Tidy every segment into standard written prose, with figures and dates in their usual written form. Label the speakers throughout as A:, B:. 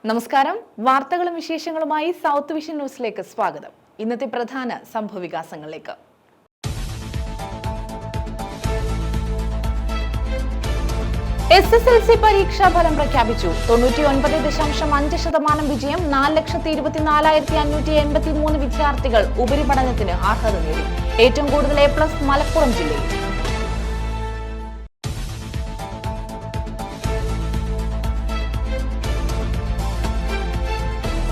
A: നമസ്കാരം. വാർത്തകളും വിശേഷങ്ങളുമായി സൗത്ത് വിഷൻ ന്യൂസിലേക്ക് സ്വാഗതം. ഇന്നത്തെ പ്രധാന സംഭവവികാസങ്ങളിലേക്ക്. SSLC പരീക്ഷാ ഫലം പ്രഖ്യാപിച്ചു. 99.5% വിജയം. 4,24,583 വിദ്യാർത്ഥികൾ ഉപരിപഠനത്തിന് അർഹത നേടി. ഏറ്റവും കൂടുതൽ A+ മലപ്പുറം ജില്ലയിൽ.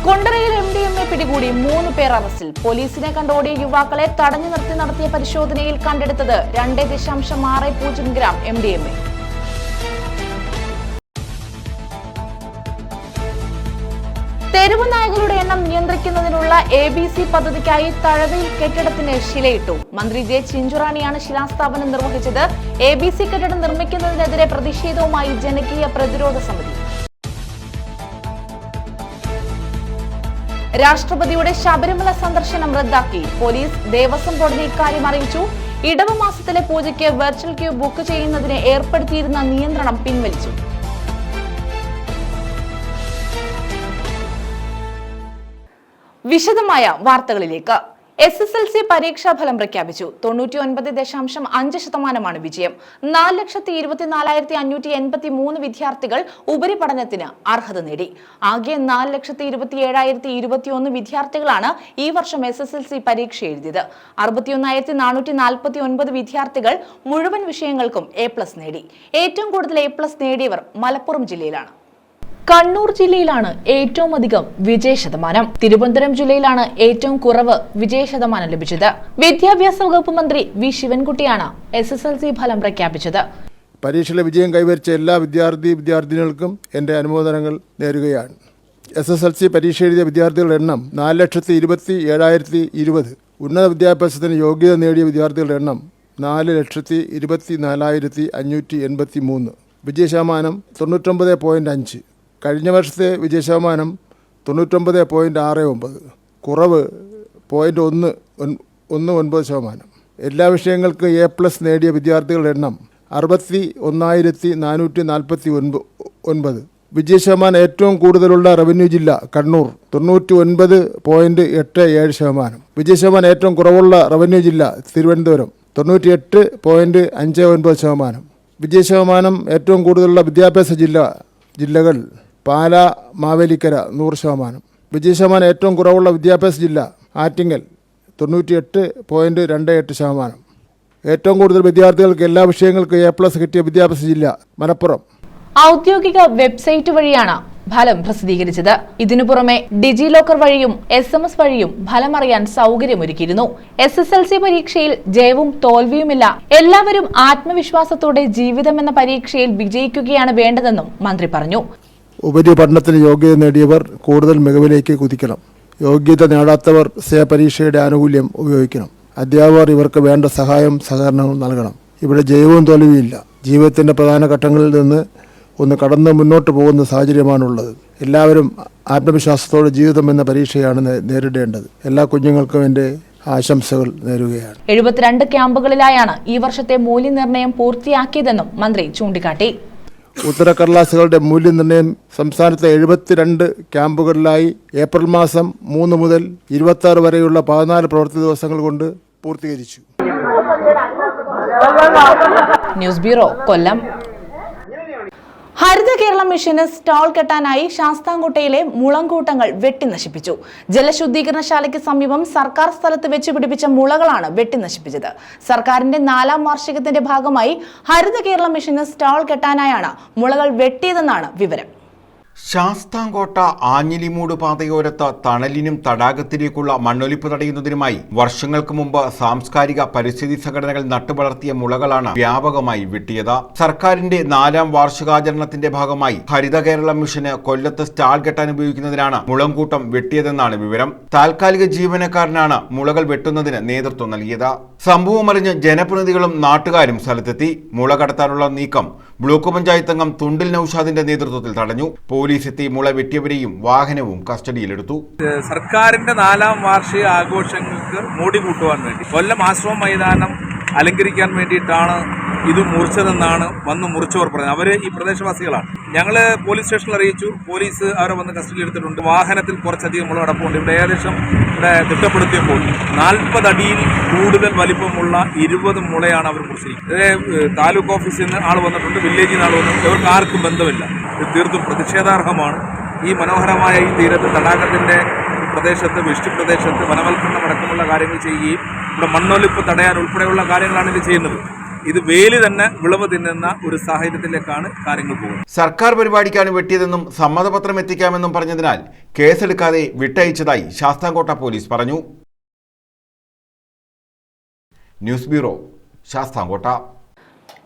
A: കൊണ്ടറയിൽ MDMA പിടികൂടി. 3 പേർ അറസ്റ്റിൽ. പോലീസിനെ കണ്ടോടിയ യുവാക്കളെ തടഞ്ഞു നിർത്തി നടത്തിയ പരിശോധനയിൽ കണ്ടെടുത്തത് 2.60 ഗ്രാം MDMA. തെരുവ് നായകളുടെ എണ്ണം നിയന്ത്രിക്കുന്നതിനുള്ള ABC പദ്ധതിക്കായി തഴവയിൽ കെട്ടിടത്തിന് ശിലയിട്ടു. മന്ത്രി ജെ ചിഞ്ചുറാണിയാണ് ശിലാസ്ഥാപനം നിർവഹിച്ചത്. ABC കെട്ടിടം നിർമ്മിക്കുന്നതിനെതിരെ പ്രതിഷേധവുമായി ജനകീയ പ്രതിരോധ സമിതി. രാഷ്ട്രപതിയുടെ ശബരിമല സന്ദർശനം റദ്ദാക്കി. പോലീസ് ദേവസ്വം കോടതി ഇക്കാര്യം അറിയിച്ചു. ഇടവ മാസത്തിലെ പൂജയ്ക്ക് വെർച്വൽ ക്യൂ ബുക്ക് ചെയ്യുന്നതിന് ഏർപ്പെടുത്തിയിരുന്ന നിയന്ത്രണം പിൻവലിച്ചു. വിശദമായ വാർത്തകളിലേക്ക്. SSLC പരീക്ഷാഫലം പ്രഖ്യാപിച്ചു. 99.5% വിജയം. 4,24,583 വിദ്യാർത്ഥികൾ ഉപരിപഠനത്തിന് അർഹത നേടി. ആകെ 4,27,021 വിദ്യാർത്ഥികളാണ് ഈ വർഷം SSLC പരീക്ഷ എഴുതിയത്. 61,449 വിദ്യാർത്ഥികൾ മുഴുവൻ വിഷയങ്ങൾക്കും A+ നേടി. ഏറ്റവും കൂടുതൽ A+ നേടിയവർ മലപ്പുറം ജില്ലയിലാണ്. കണ്ണൂർ ജില്ലയിലാണ് ഏറ്റവും അധികം വിജയശതമാനം. തിരുവനന്തപുരം ജില്ലയിലാണ് ഏറ്റവും കുറവ് വിജയശതമാനം ലഭിച്ചത്. വിദ്യാഭ്യാസ വകുപ്പ് മന്ത്രി വി ശിവൻകുട്ടിയാണ് SSLC ഫലം പ്രഖ്യാപിച്ചത്.
B: പരീക്ഷയിലെ വിജയം കൈവരിച്ച എല്ലാ വിദ്യാർത്ഥിനികൾക്കും എൻ്റെ അനുമോദനങ്ങൾ നേരുകയാണ്. SSLC പരീക്ഷ എഴുതിയ വിദ്യാർത്ഥികളുടെ എണ്ണം 4,27,020. ഉന്നത വിദ്യാഭ്യാസത്തിന് യോഗ്യത നേടിയ വിദ്യാർത്ഥികളുടെ എണ്ണം 4,24,583. വിജയശതമാനം 99.5. കഴിഞ്ഞ വർഷത്തെ വിജയശതമാനം 99.69. കുറവ് 0.19%. എല്ലാ വിഷയങ്ങൾക്കും A+ നേടിയ വിദ്യാർത്ഥികളുടെ എണ്ണം 61,449. വിജയശതമാനം ഏറ്റവും കൂടുതലുള്ള റവന്യൂ ജില്ല കണ്ണൂർ 99.87%. വിജയശതമാനം ഏറ്റവും കുറവുള്ള റവന്യൂ ജില്ല തിരുവനന്തപുരം 98.59%. വിജയശതമാനം ഏറ്റവും കൂടുതലുള്ള വിദ്യാഭ്യാസ ജില്ലകൾ പാല, മാവേലിക്കര 100%. വിജയശതമാനം ഏറ്റവും കുറവുള്ള വിദ്യാഭ്യാസ ജില്ല ആറ്റിങ്ങൽ 98.28%. ഏറ്റവും കൂടുതൽ വിദ്യാർത്ഥികൾക്ക് എല്ലാ വിഷയങ്ങൾക്കും A+ കിട്ടിയ വിദ്യാഭ്യാസ ജില്ല മലപ്പുറം.
A: ഔദ്യോഗിക വെബ്സൈറ്റ് വഴിയാണ് ഫലം പ്രസിദ്ധീകരിച്ചത്. ഇതിനു പുറമെ ഡിജി ലോക്കർ വഴിയും SMS വഴിയും ഫലം അറിയാൻ സൗകര്യമൊരുക്കിയിരുന്നു. SSLC പരീക്ഷയിൽ ജയവും തോൽവിയുമില്ല. എല്ലാവരും ആത്മവിശ്വാസത്തോടെ ജീവിതം എന്ന പരീക്ഷയിൽ വിജയിക്കുകയാണ് വേണ്ടതെന്നും മന്ത്രി പറഞ്ഞു.
B: ഉപരിപഠനത്തിന് യോഗ്യത നേടിയവർ കൂടുതൽ മികവിലേക്ക് കുതിക്കണം. യോഗ്യത നേടാത്തവർ പരീക്ഷയുടെ ആനുകൂല്യം ഉപയോഗിക്കണം. അധ്യാപകർ ഇവർക്ക് വേണ്ട സഹകരണവും നൽകണം. ഇവിടെ ജയവും തോൽവിയില്ല. ജീവിതത്തിൻ്റെ പ്രധാന ഘട്ടങ്ങളിൽ നിന്ന് ഒന്ന് കടന്ന് മുന്നോട്ട് പോകുന്ന സാഹചര്യമാണുള്ളത്. എല്ലാവരും ആത്മവിശ്വാസത്തോടെ ജീവിതം എന്ന പരീക്ഷയാണ് നേരിടേണ്ടത്. എല്ലാ കുഞ്ഞുങ്ങൾക്കും എൻ്റെ ആശംസകൾ നേരുകയാണ്.
A: 72 ക്യാമ്പുകളിലായാണ് ഈ വർഷത്തെ മൂല്യനിർണ്ണയം പൂർത്തിയാക്കിയതെന്നും മന്ത്രി ചൂണ്ടിക്കാട്ടി.
B: ഉത്തരക്കടലാസുകളുടെ മൂല്യനിർണ്ണയം സംസ്ഥാനത്തെ 72 ക്യാമ്പുകളിലായി ഏപ്രിൽ മാസം 3 മുതൽ 26 വരെയുള്ള 14 പ്രവൃത്തി ദിവസങ്ങൾ കൊണ്ട് പൂർത്തീകരിച്ചു.
A: ന്യൂസ് ബ്യൂറോ, കൊല്ലം. ഹരിത കേരള മിഷന് സ്റ്റാൾ കെട്ടാനായി ശാസ്താംകോട്ടയിലെ മുളങ്കൂട്ടങ്ങൾ വെട്ടിനശിപ്പിച്ചു. ജലശുദ്ധീകരണശാലയ്ക്ക് സമീപം സർക്കാർ സ്ഥലത്ത് വെച്ച് പിടിപ്പിച്ച മുളകളാണ് വെട്ടിനശിപ്പിച്ചത്. സർക്കാരിന്റെ 4ാം വാർഷികത്തിന്റെ ഭാഗമായി ഹരിത കേരള മിഷന് സ്റ്റാൾ കെട്ടാനായാണ് മുളകൾ വെട്ടിയതെന്നാണ് വിവരം.
C: ശാസ്താംകോട്ട ആഞ്ഞിലിമൂട് പാതയോരത്ത് തണലിനും തടാകത്തിലേക്കുള്ള മണ്ണൊലിപ്പ് തടയുന്നതിനുമായി വർഷങ്ങൾക്ക് മുമ്പ് സാംസ്കാരിക പരിസ്ഥിതി സംഘടനകൾ നട്ടുവളർത്തിയ മുളകളാണ് വ്യാപകമായി വെട്ടിയത്. സർക്കാരിന്റെ 4ാം വാർഷികാചരണത്തിന്റെ ഭാഗമായി ഹരിത കേരള മിഷന് കൊല്ലത്ത് സ്റ്റാൾ കെട്ടാൻ ഉപയോഗിക്കുന്നതിനാണ് മുളങ്കൂട്ടം വെട്ടിയതെന്നാണ് വിവരം. താൽക്കാലിക ജീവനക്കാരനാണ് മുളകൾ വെട്ടുന്നതിന് നേതൃത്വം നൽകിയത്. സംഭവമറിഞ്ഞ് ജനപ്രതിനിധികളും നാട്ടുകാരും സ്ഥലത്തെത്തി. മുള കടത്താനുള്ള നീക്കം ബ്ലോക്ക് പഞ്ചായത്ത് അംഗം തുണ്ടിൽ നൌഷാദിന്റെ നേതൃത്വത്തിൽ തടഞ്ഞു. പോലീസ് എത്തി മുള വെട്ടിയവരെയും വാഹനവും കസ്റ്റഡിയിലെടുത്തു.
D: സർക്കാരിന്റെ 4ാം വാർഷിക ആഘോഷങ്ങൾക്ക് മോടി കൂട്ടുവാൻ വേണ്ടി കൊല്ലം ആശ്രമ മൈതാനം അലങ്കരിക്കാൻ വേണ്ടിയിട്ടാണ് ഇത് മുറിച്ചതെന്നാണ് വന്ന് മുറിച്ചവർ പറയുന്നത്. അവർ ഈ പ്രദേശവാസികളാണ്. ഞങ്ങൾ പോലീസ് സ്റ്റേഷനിൽ അറിയിച്ചു. പോലീസ് അവരെ വന്ന് കസ്റ്റഡിയിൽ എടുത്തിട്ടുണ്ട്. വാഹനത്തിൽ കുറച്ചധികം മുള അടപ്പുണ്ട്. ഇവിടെ ഏകദേശം ഇവിടെ തിട്ടപ്പെടുത്തിയപ്പോൾ 40 അടിയിൽ കൂടുതൽ വലിപ്പമുള്ള 20 മുളയാണ് അവർ മുറിച്ചിരിക്കുന്നത്. താലൂക്ക് ഓഫീസിൽ നിന്ന് ആൾ വന്നിട്ടുണ്ട്, വില്ലേജിൽ നിന്ന് ആൾ വന്നിട്ടുണ്ട്. ഇവർക്ക് ആർക്കും ബന്ധമില്ല. ഇത് തീർത്തും പ്രതിഷേധാർഹമാണ്. ഈ മനോഹരമായ ഈ തീരത്ത് തടാകത്തിൻ്റെ പ്രദേശത്ത്, വൃഷ്ടിപ്രദേശത്ത് വനവൽക്കരണം അടക്കമുള്ള കാര്യങ്ങൾ ചെയ്യുകയും ഇവിടെ മണ്ണൊലിപ്പ് തടയാൻ ഉൾപ്പെടെയുള്ള കാര്യങ്ങളാണ് ഇത് ചെയ്യുന്നത്. ഇത് വേലി തന്നെ വിളവ് തിന്നുന്ന ഒരു സാഹചര്യത്തിലേക്കാണ് കാര്യങ്ങൾ പോകുന്നത്.
C: സർക്കാർ പരിപാടിക്കാണ് വെട്ടിയതെന്നും സമ്മതപത്രം എത്തിക്കാമെന്നും പറഞ്ഞതിനാൽ കേസെടുക്കാതെ വിട്ടയച്ചതായി ശാസ്താംകോട്ട പോലീസ് പറഞ്ഞു. News bureau, Sasthamkotta.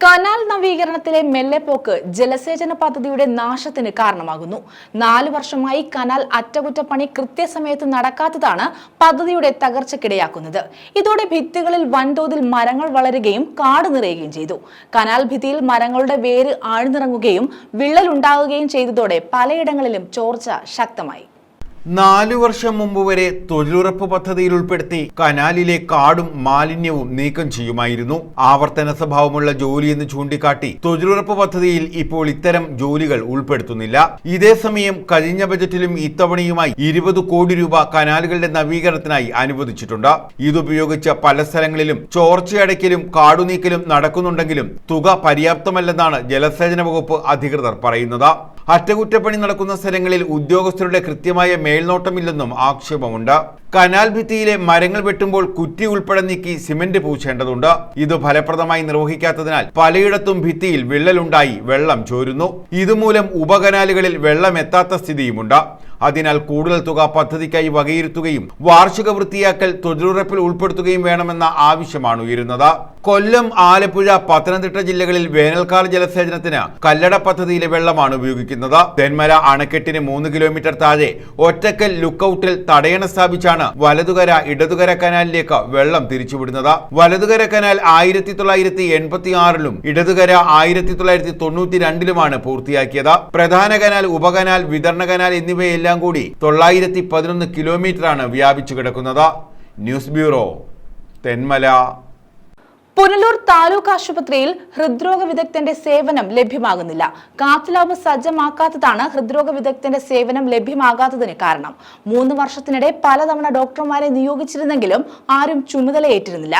A: കനാൽ നവീകരണത്തിലെ മെല്ലെപ്പോക്ക് ജലസേചന പദ്ധതിയുടെ നാശത്തിന് കാരണമാകുന്നു. 4 വർഷമായി കനാൽ അറ്റകുറ്റപ്പണി കൃത്യസമയത്ത് നടക്കാത്തതാണ് പദ്ധതിയുടെ തകർച്ചയ്ക്കിടയാക്കുന്നത്. ഇതോടെ ഭിത്തികളിൽ വൻതോതിൽ മരങ്ങൾ വളരുകയും കാട് നിറയുകയും ചെയ്തു. കനാൽ ഭിത്തിയിൽ മരങ്ങളുടെ വേര് ആഴ്ന്നിറങ്ങുകയും വിള്ളലുണ്ടാകുകയും ചെയ്തതോടെ പലയിടങ്ങളിലും ചോർച്ച ശക്തമായി.
C: 4 വർഷം മുമ്പ് വരെ തൊഴിലുറപ്പ് പദ്ധതിയിൽ ഉൾപ്പെടുത്തി കനാലിലെ കാടും മാലിന്യവും നീക്കം ചെയ്യുമായിരുന്നു. ആവർത്തന സ്വഭാവമുള്ള ജോലിയെന്ന് ചൂണ്ടിക്കാട്ടി തൊഴിലുറപ്പ് പദ്ധതിയിൽ ഇപ്പോൾ ഇത്തരം ജോലികൾ ഉൾപ്പെടുത്തുന്നില്ല. ഇതേസമയം കഴിഞ്ഞ ബജറ്റിലും ഇത്തവണയുമായി 20 കോടി രൂപ കനാലുകളുടെ നവീകരണത്തിനായി അനുവദിച്ചിട്ടുണ്ട്. ഇതുപയോഗിച്ച് പല സ്ഥലങ്ങളിലും ചോർച്ചയടയ്ക്കലും കാടുനീക്കലും നടക്കുന്നുണ്ടെങ്കിലും തുക പര്യാപ്തമല്ലെന്നാണ് ജലസേചന വകുപ്പ് അധികൃതർ പറയുന്നത്. അറ്റകുറ്റപ്പണി നടക്കുന്ന സ്ഥലങ്ങളിൽ ഉദ്യോഗസ്ഥരുടെ കൃത്യമായ മേൽനോട്ടമില്ലെന്നും ആക്ഷേപമുണ്ട്. കനാൽ ഭിത്തിയിലെ മരങ്ങൾ വെട്ടുമ്പോൾ കുറ്റി ഉൾപ്പെടെ നീക്കി സിമന്റ് പൂശേണ്ടതുണ്ട്. ഇത് ഫലപ്രദമായി നിർവഹിക്കാത്തതിനാൽ പലയിടത്തും ഭിത്തിയിൽ വിള്ളലുണ്ടായി വെള്ളം ചോരുന്നു. ഇതുമൂലം ഉപകനാലുകളിൽ വെള്ളം എത്താത്ത സ്ഥിതിയുമുണ്ട്. അതിനാൽ കൂടുതൽ തുക പദ്ധതിക്കായി വകയിരുത്തുകയും വാർഷിക വൃത്തിയാക്കൽ തൊഴിലുറപ്പിൽ ഉൾപ്പെടുത്തുകയും വേണമെന്ന ആവശ്യമാണ് ഉയരുന്നത്. കൊല്ലം, ആലപ്പുഴ, പത്തനംതിട്ട ജില്ലകളിൽ വേനൽക്കാല ജലസേചനത്തിന് കല്ലട പദ്ധതിയിലെ വെള്ളമാണ് ഉപയോഗിക്കുന്നത്. തെന്മല അണക്കെട്ടിന് 3 കിലോമീറ്റർ താഴെ ഒറ്റക്കൽ ലുക്കൌട്ടിൽ തടയണ സ്ഥാപിച്ചാണ് വലതുകര ഇടതുകര കനാലിലേക്ക് വെള്ളം തിരിച്ചുവിടുന്നത്. വലതുകര കനാൽ 1986-ലും ഇടതുകര 1992-ലുമാണ് പൂർത്തിയാക്കിയത്. പ്രധാന കനാൽ, ഉപകനാൽ, വിതരണ കനാൽ എന്നിവയെല്ലാം കൂടി 911 കിലോമീറ്ററാണ് വ്യാപിച്ചു കിടക്കുന്നത്. News bureau, Thenmala.
A: പുനലൂർ താലൂക്ക് ആശുപത്രിയിൽ ഹൃദ്രോഗ വിദഗ്ധന്റെ സേവനം ലഭ്യമാകുന്നില്ല. കാത്ത് ലാബ് സജ്ജമാക്കാത്തതാണ് ഹൃദ്രോഗ വിദഗ്ധന്റെ സേവനം ലഭ്യമാകാത്തതിന് കാരണം. 3 വർഷത്തിനിടെ പലതവണ ഡോക്ടർമാരെ നിയോഗിച്ചിരുന്നെങ്കിലും ആരും ചുമതലയേറ്റിരുന്നില്ല.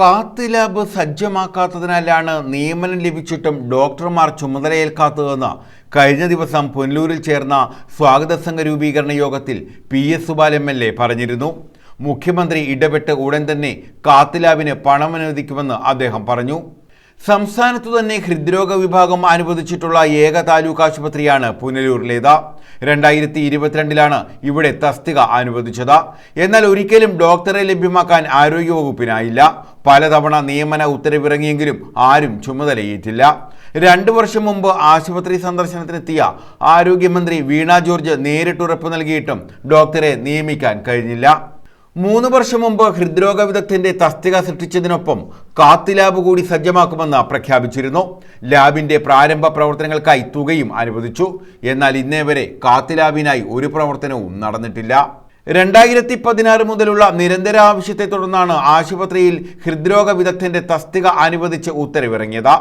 C: കാത്ത് ലാബ് സജ്ജമാക്കാത്തതിനാലാണ് നിയമനം ലഭിച്ചിട്ടും ഡോക്ടർമാർ ചുമതലയേൽക്കാത്തതെന്ന് കഴിഞ്ഞ ദിവസം പുനലൂരിൽ ചേർന്ന സ്വാഗത സംഘ രൂപീകരണ യോഗത്തിൽ PS സുബാൽ MLA പറഞ്ഞിരുന്നു. മുഖ്യമന്ത്രി ഇടപെട്ട് ഉടൻ തന്നെ കാത്ത് ലാബിന് പണം അനുവദിക്കുമെന്ന് അദ്ദേഹം പറഞ്ഞു. സംസ്ഥാനത്തു തന്നെ ഹൃദ്രോഗ വിഭാഗം അനുവദിച്ചിട്ടുള്ള ഏക താലൂക്ക് ആശുപത്രിയാണ് പുനലൂരിലേത്. 2022-ലാണ് ഇവിടെ തസ്തിക അനുവദിച്ചത്. എന്നാൽ ഒരിക്കലും ഡോക്ടറെ ലഭ്യമാക്കാൻ ആരോഗ്യവകുപ്പിനായില്ല. പലതവണ നിയമന ഉത്തരവിറങ്ങിയെങ്കിലും ആരും ചുമതലയേറ്റില്ല. 2 വർഷം മുമ്പ് ആശുപത്രി സന്ദർശനത്തിനെത്തിയ ആരോഗ്യമന്ത്രി വീണ ജോർജ് നേരിട്ട് ഉറപ്പ് നൽകിയിട്ടും ഡോക്ടറെ നിയമിക്കാൻ കഴിഞ്ഞില്ല. 3 വർഷം മുമ്പ് ഹൃദ്രോഗ വിദഗ്ധന്റെ തസ്തിക സൃഷ്ടിച്ചതിനൊപ്പം കാത്ത് ലാബ് കൂടി സജ്ജമാക്കുമെന്ന് പ്രഖ്യാപിച്ചിരുന്നു. ലാബിന്റെ പ്രാരംഭ പ്രവർത്തനങ്ങൾക്കായി തുകയും അനുവദിച്ചു. എന്നാൽ ഇന്നേ വരെ കാത്ത് ലാബിനായി ഒരു പ്രവർത്തനവും നടന്നിട്ടില്ല. 2016 മുതലുള്ള നിരന്തര ആവശ്യത്തെ തുടർന്നാണ് ആശുപത്രിയിൽ ഹൃദ്രോഗ വിദഗ്ധന്റെ തസ്തിക അനുവദിച്ച് ഉത്തരവിറങ്ങിയത്.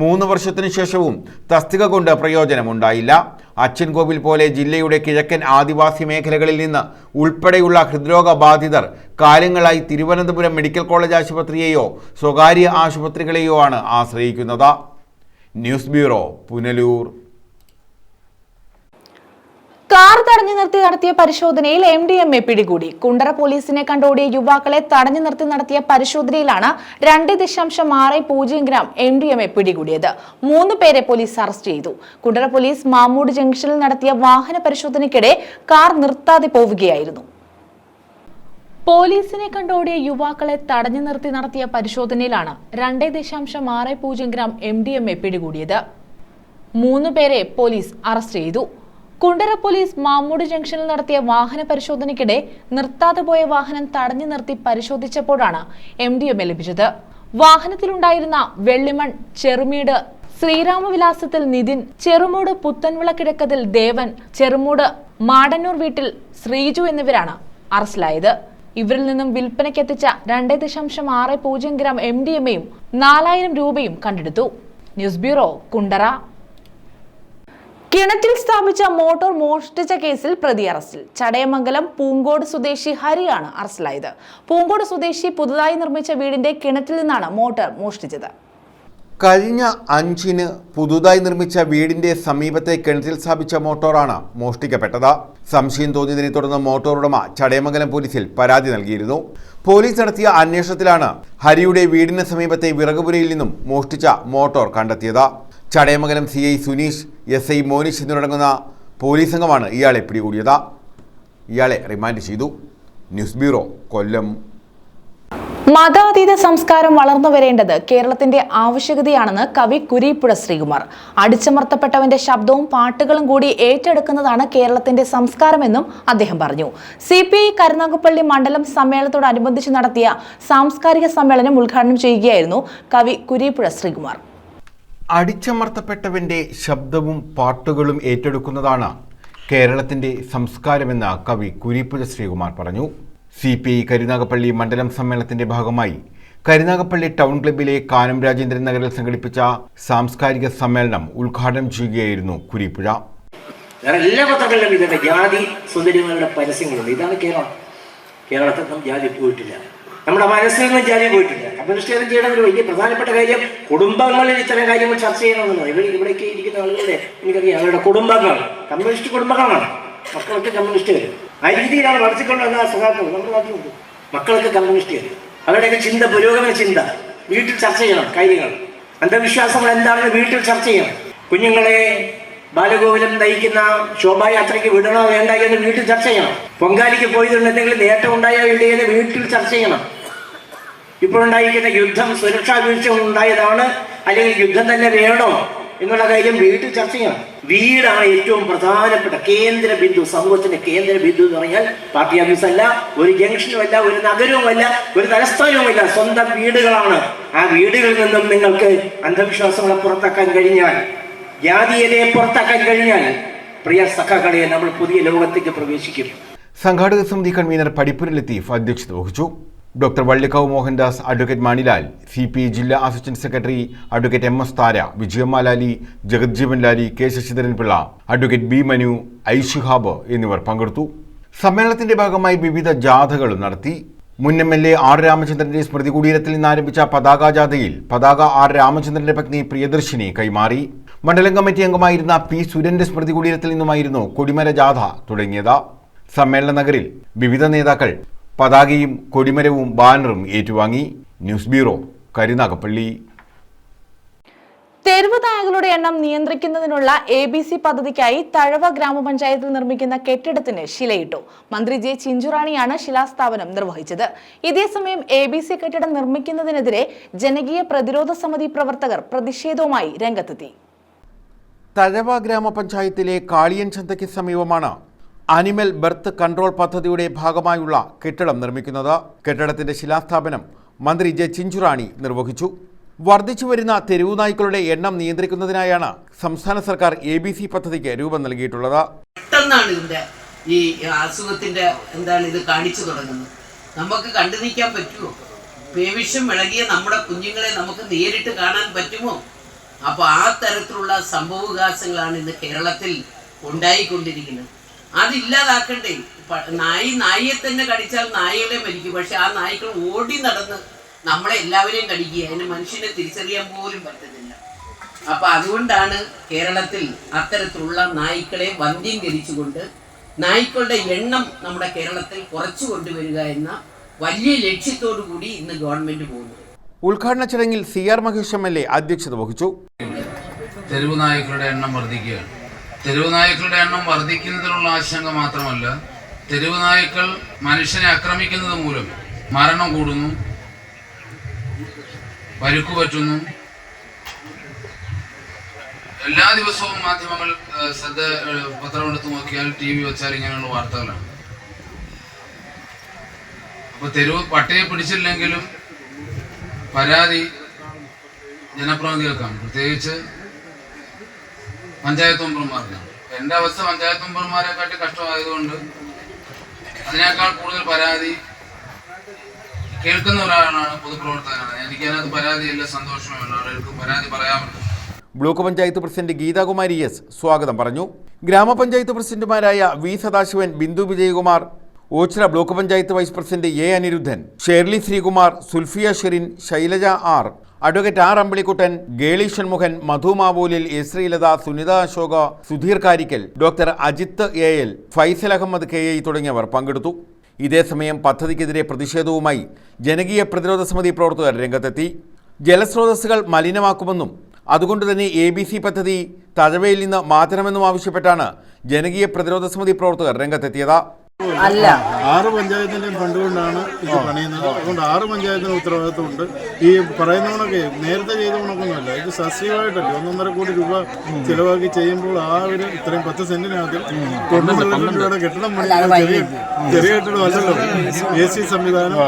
C: 3 വർഷത്തിനു ശേഷവും തസ്തിക കൊണ്ട് പ്രയോജനമുണ്ടായില്ല. അച്ചൻകോവിൽ പോലെ ജില്ലയുടെ കിഴക്കൻ ആദിവാസി മേഖലകളിൽ നിന്ന് ഉൾപ്പെടെയുള്ള ഹൃദ്രോഗ ബാധിതർ കാലങ്ങളായി തിരുവനന്തപുരം മെഡിക്കൽ കോളേജ് ആശുപത്രിയെയോ സ്വകാര്യ ആശുപത്രികളെയോ ആണ് ആശ്രയിക്കുന്നത്. News bureau, Punalur.
A: കാർ തടഞ്ഞു നിർത്തി നടത്തിയ പരിശോധനയിൽ MDMA പിടികൂടി. കുണ്ടറ പോലീസിനെ കണ്ടോടിയ യുവാക്കളെ തടഞ്ഞു നിർത്തി നടത്തിയ പരിശോധനയിലാണ് 2.60 ഗ്രാം MDMA പിടികൂടിയത്. 3 പേരെ പോലീസ് അറസ്റ്റ് ചെയ്തു. കുണ്ടറ പോലീസ് മാമൂട് ജംഗ്ഷനിൽ നടത്തിയ വാഹന പരിശോധനയ്ക്കിടെ കാർ നിർത്താതെ പോവുകയായിരുന്നു. പോലീസിനെ കണ്ടോടിയ യുവാക്കളെ തടഞ്ഞു നിർത്തി നടത്തിയ പരിശോധനയിലാണ് 2.60 ഗ്രാം MDMA പിടികൂടിയത്. 3 പേരെ പോലീസ് അറസ്റ്റ് ചെയ്തു. കുണ്ടറ പോലീസ് മാമൂട് ജംഗ്ഷനിൽ നടത്തിയ വാഹന പരിശോധനയ്ക്കിടെ നിർത്താതെ പോയ വാഹനം തടഞ്ഞു നിർത്തി പരിശോധിച്ചപ്പോഴാണ് MDMA ലഭിച്ചത്. വാഹനത്തിലുണ്ടായിരുന്ന വെള്ളിമൺ, ചെറുമീട്, ശ്രീരാമവിലാസത്തിൽ നിതിൻ, ചെറുമൂട് പുത്തൻവിളക്കിഴക്കതിൽ ദേവൻ, ചെറുമൂട് മാടന്നൂർ വീട്ടിൽ ശ്രീജു എന്നിവരാണ് അറസ്റ്റിലായത്. ഇവരിൽ നിന്നും വിൽപ്പനയ്ക്കെത്തിച്ച 2.60 ഗ്രാം MDMAയും 4000 രൂപയും കണ്ടെടുത്തു. News bureau, Kundara. കിണറ്റിൽ സ്ഥാപിച്ച മോട്ടോർ മോഷ്ടിച്ച കേസിൽ പ്രതി അറസ്റ്റിൽ. ചടയമംഗലം പൂങ്കോട് സ്വദേശി ഹരിയാണ് അറസ്റ്റിലായത്. പൂങ്കോട് സ്വദേശി പുതുതായി നിർമ്മിച്ച വീടിന്റെ കിണറ്റിൽ നിന്നാണ് മോട്ടോർ മോഷ്ടിച്ചത്.
C: കഴിഞ്ഞ 5-ന് പുതുതായി നിർമ്മിച്ച വീടിന്റെ സമീപത്തെ കിണറ്റിൽ സ്ഥാപിച്ച മോട്ടോറാണ് മോഷ്ടിക്കപ്പെട്ടത്. സംശയം തോന്നിയതിനെ തുടർന്ന് മോട്ടോർ ഉടമ ചടയമംഗലം പോലീസിൽ പരാതി നൽകിയിരുന്നു. പോലീസ് നടത്തിയ അന്വേഷണത്തിലാണ് ഹരിയുടെ വീടിന് സമീപത്തെ വിറകുപുരയിൽ നിന്നും മോഷ്ടിച്ച മോട്ടോർ കണ്ടെത്തിയത്. ചടയമംഗലം CI സുനീഷ്, SI മോനിഷ് എന്നിവരടങ്ങുന്ന പോലീസ് സംഘമാണ് ഇയാളെ പിടികൂടിയത്. ഇയാളെ റിമാൻഡ് ചെയ്തു. ന്യൂസ് ബ്യൂറോ, കൊല്ലം.
A: മതാതീത സംസ്കാരം വളർന്നു വരേണ്ടത് കേരളത്തിന്റെ ആവശ്യകതയാണെന്ന് കവി കുരീപ്പുഴ ശ്രീകുമാർ. അടിച്ചമർത്തപ്പെട്ടവന്റെ ശബ്ദവും പാട്ടുകളും കൂടി ഏറ്റെടുക്കുന്നതാണ് കേരളത്തിന്റെ സംസ്കാരമെന്നും അദ്ദേഹം പറഞ്ഞു. CPI കരുനാഗപ്പള്ളി മണ്ഡലം സമ്മേളനത്തോടനുബന്ധിച്ച് നടത്തിയ സാംസ്കാരിക സമ്മേളനം ഉദ്ഘാടനം ചെയ്യുകയായിരുന്നു കവി കുരീപ്പുഴ ശ്രീകുമാർ.
C: അടിച്ചമർത്തപ്പെട്ടവന്റെ ശബ്ദവും പാട്ടുകളും ഏറ്റെടുക്കുന്നതാണ് കേരളത്തിന്റെ സംസ്കാരമെന്ന് കവി കുരീപ്പുഴ ശ്രീകുമാർ പറഞ്ഞു. CPI കരുനാഗപ്പള്ളി മണ്ഡലം സമ്മേളനത്തിന്റെ ഭാഗമായി കരുനാഗപ്പള്ളി ടൗൺ ക്ലബ്ബിലെ കാനം രാജേന്ദ്രൻ നഗറിൽ സംഘടിപ്പിച്ച സാംസ്കാരിക സമ്മേളനം ഉദ്ഘാടനം ചെയ്യുകയായിരുന്നു കുരീപ്പുഴ.
E: എല്ലാ പത്രങ്ങളിലും ഇതിന്റെ ജാതി സുന്ദരികളുടെ പരസ്യങ്ങളുണ്ട്. ഇതാണ് കേരളം. കേരളത്തിൽ നിന്നും ജാതി പോയിട്ടില്ല. നമ്മുടെ മനസ്സിൽ നിന്നും ജാതി പോയിട്ടില്ല. കമ്മ്യൂണിസ്റ്റ് ചെയ്യണ ഒരു വലിയ പ്രധാനപ്പെട്ട കാര്യം കുടുംബങ്ങളിൽ ഇത്തരം കാര്യങ്ങൾ ചർച്ച ചെയ്യണമെന്നുള്ളത്. ഇവിടേക്ക് ഇരിക്കുന്ന ആളുകളുടെ എനിക്കറിയാം, അവരുടെ കുടുംബങ്ങൾ കമ്മ്യൂണിസ്റ്റ് കുടുംബങ്ങളാണ്. മക്കൾക്ക് കമ്മ്യൂണിസ്റ്റ് വരും. ആ രീതിയിലാണ് വളർത്തിക്കൊണ്ടുവന്ന സഖാക്കൾ നമ്മുടെ നാട്ടിലുണ്ട്. മക്കൾക്ക് കമ്മ്യൂണിസ്റ്റ് വരും. അവരുടെയൊക്കെ ചിന്ത പുരോഗമന ചിന്ത. വീട്ടിൽ ചർച്ച ചെയ്യണം കാര്യങ്ങൾ. അന്ധവിശ്വാസങ്ങൾ എന്താണെന്ന് വീട്ടിൽ ചർച്ച ചെയ്യണം. കുഞ്ഞുങ്ങളെ ബാലഗോകുലം നയിക്കുന്ന ശോഭായാത്രയ്ക്ക് വിടണോ വേണ്ട എന്ന് വീട്ടിൽ ചർച്ച ചെയ്യണം. പൊങ്കാലിക്ക് പോയതുകൊണ്ട് എന്തെങ്കിലും നേട്ടം ഉണ്ടായോ ഇല്ലയെന്ന് വീട്ടിൽ ചർച്ച ചെയ്യണം. ഇപ്പോഴുണ്ടായിരിക്കുന്ന യുദ്ധം സുരക്ഷാ വീഴ്ച ഉണ്ടായതാണ്, അല്ലെങ്കിൽ യുദ്ധം തന്നെ വേണോ എന്നുള്ള കാര്യം വീട്ടിൽ ചർച്ച ചെയ്യണം. വീടാണ് ഏറ്റവും പ്രധാനപ്പെട്ട കേന്ദ്ര ബിന്ദു. സമൂഹത്തിന്റെ കേന്ദ്ര ബിന്ദു എന്ന് പറഞ്ഞാൽ പാർട്ടി ഓഫീസല്ല, ഒരു ജംഗ്ഷനുമല്ല, ഒരു നഗരവുമല്ല, ഒരു തലസ്ഥാനവുമല്ല, സ്വന്തം വീടുകളാണ്. ആ വീടുകളിൽ നിന്നും നിങ്ങൾക്ക് അന്ധവിശ്വാസങ്ങളെ പുറത്താക്കാൻ കഴിഞ്ഞാൽ, ജാതീയതയെ പുറത്താക്കാൻ കഴിഞ്ഞാൽ, പ്രിയ സഖാക്കളെ, നമ്മൾ പുതിയ ലോകത്തേക്ക് പ്രവേശിക്കും.
C: സംഘാടക സമിതി കൺവീനർ പടിപ്പുര ലത്തീഫ് അധ്യക്ഷത വഹിച്ചു. Doctor Vallikkavu Mohandas, advocate Manilal, CPI ജില്ലാ assistant secretary advocate MS Thara, Vijayamma Lali, Jagajjeevan Lali, K Sasidharan Pillai, advocate B Manu, I Shihab എന്നിവർ പങ്കെടുത്തു. സമ്മേളനത്തിന്റെ ഭാഗമായി വിവിധ ജാഥകളും നടത്തി. മുൻ MLA R രാമചന്ദ്രന്റെ സ്മൃതി കുടീരത്തിൽ നിന്ന് ആരംഭിച്ച പതാക ജാഥയിൽ പതാക R രാമചന്ദ്രന്റെ പത്നി പ്രിയദർശിനി കൈമാറി. മണ്ഡലം കമ്മിറ്റി അംഗമായിരുന്ന P സുരന്റെ സ്മൃതി കുടീരത്തിൽ നിന്നുമായിരുന്നു കൊടിമര ജാഥ തുടങ്ങിയത്. സമ്മേളന നഗരിൽ വിവിധ നേതാക്കൾ പതാകയും കൊടിമരവും ബാനറും ഏറ്റുവാങ്ങി. News bureau, Karunagappally.
A: തെരുവ് നായകളുടെ എണ്ണം നിയന്ത്രിക്കുന്നതിനുള്ള ABC പദ്ധതിക്കായി തഴവ ഗ്രാമപഞ്ചായത്തിൽ നിർമ്മിക്കുന്ന കെട്ടിടത്തിന് ശിലയിട്ടു. മന്ത്രി J ചിഞ്ചുറാണിയാണ് ശിലാസ്ഥാപനം നിർവഹിച്ചത്. ഇതേസമയം ABC കെട്ടിടം നിർമ്മിക്കുന്നതിനെതിരെ ജനകീയ പ്രതിരോധ സമിതി പ്രവർത്തകർ പ്രതിഷേധവുമായി രംഗത്തെത്തി.
C: തഴവ ഗ്രാമപഞ്ചായത്തിലെ കാളിയൻ ചന്തയ്ക്ക് സമീപമാണ് അനിമൽ ബർത്ത് കൺട്രോൾ പദ്ധതിയുടെ ഭാഗമായുള്ള കെട്ടിടം നിർമ്മിക്കുന്നത്. കെട്ടിടത്തിന്റെ ശിലാസ്ഥാപനം മന്ത്രി J ചിഞ്ചുറാണി നിർവഹിച്ചു. വർദ്ധിച്ചു വരുന്ന തെരുവുനായ്ക്കളുടെ എണ്ണം നിയന്ത്രിക്കുന്നതിനായാണ് സംസ്ഥാന സർക്കാർ ABC പദ്ധതിക്ക് രൂപം നൽകിയിട്ടുള്ളത്.
F: പെട്ടെന്നാണ് ഇതിന്റെ ഈ അസുഖത്തിന്റെ ഇത് കാണിച്ചു തുടങ്ങുന്നത്. നമുക്ക് കണ്ടു നിൽക്കാൻ പറ്റുമോ? പേവിഷം ഇളകിയ നമ്മുടെ കുഞ്ഞുങ്ങളെ നമുക്ക് നേരിട്ട് കാണാൻ പറ്റുമോ? അപ്പൊ ആ തരത്തിലുള്ള സംഭവവികാസങ്ങളാണ് ഇന്ന് കേരളത്തിൽ ഉണ്ടായിക്കൊണ്ടിരിക്കുന്നത്. അതില്ലാതാക്കണ്ടേ? നായിയെ തന്നെ കടിച്ചാൽ നായകളെ മരിക്കും. പക്ഷെ ആ നായ്ക്കൾ ഓടി നടന്ന് നമ്മളെ എല്ലാവരെയും കടിക്കുക. അതിന് മനുഷ്യനെ തിരിച്ചറിയാൻ പോലും പറ്റുന്നില്ല. അപ്പൊ അതുകൊണ്ടാണ് കേരളത്തിൽ അത്തരത്തിലുള്ള നായ്ക്കളെ വന്ധ്യംകരിച്ചുകൊണ്ട് നായ്ക്കളുടെ എണ്ണം നമ്മുടെ കേരളത്തിൽ കുറച്ചു കൊണ്ടുവരിക എന്ന വലിയ ലക്ഷ്യത്തോടു കൂടി ഇന്ന് ഗവൺമെന്റ് പോകുന്നത്.
C: ഉദ്ഘാടന ചടങ്ങിൽ CR മഹേഷ് MLA അധ്യക്ഷത വഹിച്ചു.
G: തെരുവ് നായ്ക്കളുടെ എണ്ണം വർദ്ധിക്കുകയാണ്. തെരുവ് നായ്ക്കളുടെ എണ്ണം വർദ്ധിക്കുന്നതിനുള്ള ആശങ്ക മാത്രമല്ല, തെരുവ് നായ്ക്കൾ മനുഷ്യനെ ആക്രമിക്കുന്നത് മൂലം മരണം കൂടുന്നു, പരുക്കു പറ്റുന്നു. എല്ലാ ദിവസവും മാധ്യമങ്ങൾ പത്രമെടുത്ത് നോക്കിയാൽ, TV വെച്ചാൽ ഇങ്ങനെയുള്ള വാർത്തകളാണ്. അപ്പൊ തെരുവ് പട്ടിയെ പിടിച്ചില്ലെങ്കിലും പരാതി ജനപ്രതിനിധികൾക്കാണ്, പ്രത്യേകിച്ച് പഞ്ചായത്ത് മെമ്പർമാർക്കാണ്. എൻ്റെ അവസ്ഥ പഞ്ചായത്ത് മെമ്പർമാരെക്കാട്ടി കഷ്ടമായതുകൊണ്ട് അതിനേക്കാൾ കൂടുതൽ പരാതി കേൾക്കുന്ന ഒരാളാണ്, പൊതുപ്രവർത്തകനാണ്. എനിക്ക് അതിനകത്ത് പരാതിയില്ല, സന്തോഷമല്ല. ആളുകൾക്ക് പരാതി പറയാമല്ലോ.
C: Block panchayat president Geethakumari S സ്വാഗതം പറഞ്ഞു. ഗ്രാമപഞ്ചായത്ത് പ്രസിഡന്റുമാരായ V Sadasivan, Bindu Vijayakumar, Ochira block panchayat vice president A Aniruddhan, Sherly Sreekumar, Sulfiya Sherin, Shylaja R, advocate R Ambilikuttan, Geli Shanmukhan, Madhu Mavoolil, A Sreelatha, Sunitha Ashoka, Sudheer Karickal, doctor Ajith A L, Faisal Ahammed K I തുടങ്ങിയവർ പങ്കെടുത്തു. ഇതേസമയം പദ്ധതിക്കെതിരെ പ്രതിഷേധവുമായി ജനകീയ പ്രതിരോധ സമിതി പ്രവർത്തകർ രംഗത്തെത്തി. ജലസ്രോതസ്സുകൾ മലിനമാക്കുമെന്നും അതുകൊണ്ടുതന്നെ ABC പദ്ധതി തഴവയിൽ നിന്ന് മാറ്റണമെന്നും ആവശ്യപ്പെട്ടാണ് ജനകീയ പ്രതിരോധ സമിതി പ്രവർത്തകർ രംഗത്തെത്തിയത്.
H: അല്ല,
I: 6 പഞ്ചായത്തിൻ്റെയും ഫണ്ട് കൊണ്ടാണ് ഇത് പണിയുന്നത്. അതുകൊണ്ട് 6 പഞ്ചായത്തിന് ഉത്തരവാദിത്വമുണ്ട്. ഈ പറയുന്ന കണക്ക് നേരത്തെ ചെയ്ത കണക്കൊന്നുമല്ല, ഇത് സസ്യമായിട്ടല്ലേ 1.5 കോടി രൂപ ചിലവാക്കി ചെയ്യുമ്പോൾ ആ ഒരു ഇത്രയും 10 സെന്റിനകത്ത് 90 ലക്ഷം രൂപയുടെ കെട്ടിടം ചെറിയ കെട്ടിടമല്ലല്ലോ. AC സംവിധാനം,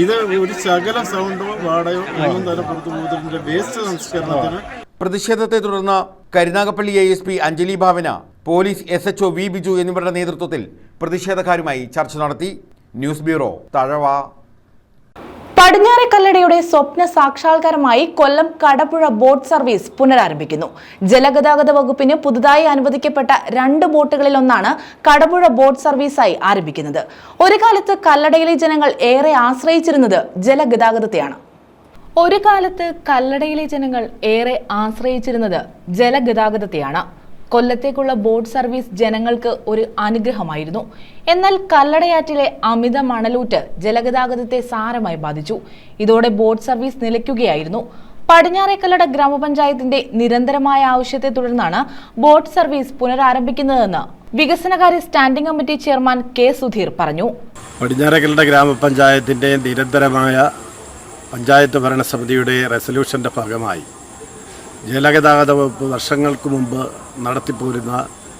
I: ഇത് ഒരു ശകല സൗണ്ടോ വാടയോ ഒന്നും തന്നെ പുറത്തു പോകുന്നതിൻ്റെ വേസ്റ്റ് സംസ്കരണത്തിന്.
C: പ്രതിഷേധത്തെ തുടർന്ന് കരുനാഗപ്പള്ളി ASP അഞ്ജലി ഭാവന, പോലീസ് SHO വി ബിജു എന്നിവരുടെ നേതൃത്വത്തിൽ പ്രതിഷേധക്കാരുമായി ചർച്ച നടത്തി. News bureau, Thazhava.
A: പടിഞ്ഞാറെ കല്ലടയുടെ സ്വപ്ന സാക്ഷാത്കാരമായി കൊല്ലം കടപ്പുഴ ബോട്ട് സർവീസ് പുനരാരംഭിക്കുന്നു. ജലഗതാഗത വകുപ്പിന് പുതുതായി അനുവദിക്കപ്പെട്ട 2 ബോട്ടുകളിലൊന്നാണ് കടപ്പുഴ ബോട്ട് സർവീസായി ആരംഭിക്കുന്നത്. ഒരു കാലത്ത് കല്ലടയിലെ ജനങ്ങൾ ഏറെ ആശ്രയിച്ചിരുന്നത് ജലഗതാഗതത്തെയാണ്. കൊല്ലത്തേക്കുള്ള ബോട്ട് സർവീസ് ജനങ്ങൾക്ക് ഒരു അനുഗ്രഹമായിരുന്നു. എന്നാൽ കല്ലടയാറ്റിലെ അമിത മണലൂറ്റ് ജലഗതാഗതത്തെ സാരമായി ബാധിച്ചു. ഇതോടെ ബോട്ട് സർവീസ് നിലയ്ക്കുകയായിരുന്നു. പടിഞ്ഞാറെ കല്ലട ഗ്രാമപഞ്ചായത്തിന്റെ നിരന്തരമായ ആവശ്യത്തെ തുടർന്നാണ് ബോട്ട് സർവീസ് പുനരാരംഭിക്കുന്നതെന്ന് വികസനകാര്യ standing committee chairman K Sudheer പറഞ്ഞു.
I: പടിഞ്ഞാറെ കല്ലട ഗ്രാമപഞ്ചായത്തിന്റെ നിരന്തരമായ പഞ്ചായത്ത് ഭരണസമിതിയുടെ റെസൊല്യൂഷന്റെ ഭാഗമായി ജലഗതാഗത വകുപ്പ് വർഷങ്ങൾക്ക് മുമ്പ് നടത്തിപ്പോരുന്ന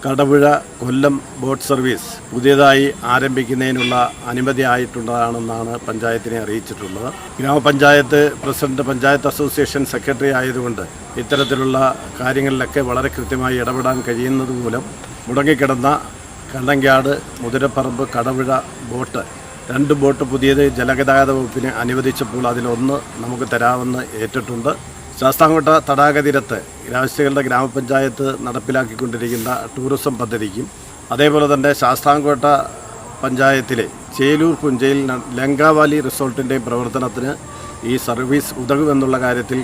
I: കടപുഴ കൊല്ലം ബോട്ട് സർവീസ് പുതിയതായി ആരംഭിക്കുന്നതിനുള്ള അനുമതി ആയിട്ടുള്ളതാണെന്നാണ് പഞ്ചായത്തിനെ അറിയിച്ചിട്ടുള്ളത്. ഗ്രാമപഞ്ചായത്ത് പ്രസിഡന്റ് പഞ്ചായത്ത് അസോസിയേഷൻ സെക്രട്ടറി ആയതുകൊണ്ട് ഇത്തരത്തിലുള്ള കാര്യങ്ങളിലൊക്കെ വളരെ കൃത്യമായി ഇടപെടാൻ കഴിയുന്നത് മൂലം മുടങ്ങിക്കിടന്ന കണ്ണങ്കാട്, മുതിരപ്പറമ്പ്, കടപുഴ ബോട്ട് 2 ബോട്ട് പുതിയത് ജലഗതാഗത വകുപ്പിന് അനുവദിച്ചപ്പോൾ അതിലൊന്ന് നമുക്ക് തരാമെന്ന് ഏറ്റിട്ടുണ്ട്. ശാസ്താംകോട്ട തടാക തീരത്ത് രാഷ്ട്രീയങ്ങളുടെ ഗ്രാമപഞ്ചായത്ത് നടപ്പിലാക്കിക്കൊണ്ടിരിക്കുന്ന ടൂറിസം പദ്ധതിക്കും അതേപോലെ തന്നെ ശാസ്താംകോട്ട പഞ്ചായത്തിലെ ചേലൂർ പുഞ്ചയിൽ ലങ്കാവാലി റിസോർട്ടിൻ്റെയും പ്രവർത്തനത്തിന് ഈ സർവീസ് ഉതകുമെന്നുള്ള കാര്യത്തിൽ